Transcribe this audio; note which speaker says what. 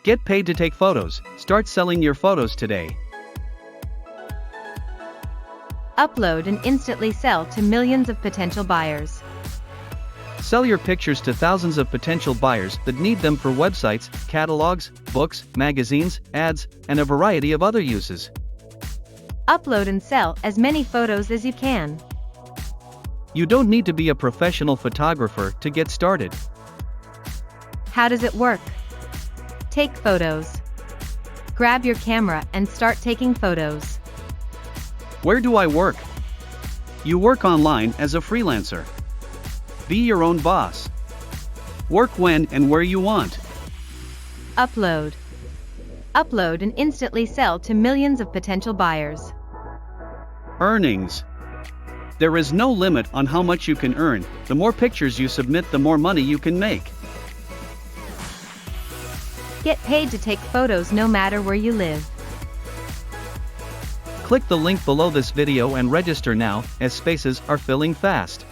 Speaker 1: Get paid to take photos. Start selling your photos today.
Speaker 2: Upload and instantly sell to millions of potential buyers.
Speaker 1: Sell your pictures to thousands of potential buyers that need them for websites, catalogs, books, magazines, ads, and a variety of other uses.
Speaker 2: Upload and sell as many photos as you can.
Speaker 1: You don't need to be a professional photographer to get started.
Speaker 2: How does it work? Take photos. Grab your camera and start taking photos.
Speaker 1: Where do I work? You work online as a freelancer. Be your own boss. Work when and where you want.
Speaker 2: Upload. Upload and instantly sell to millions of potential buyers.
Speaker 1: Earnings. There is no limit on how much you can earn. The more pictures you submit, the more money you can make.
Speaker 2: Get paid to take photos no matter where you live.
Speaker 1: Click the link below this video and register now, as spaces are filling fast.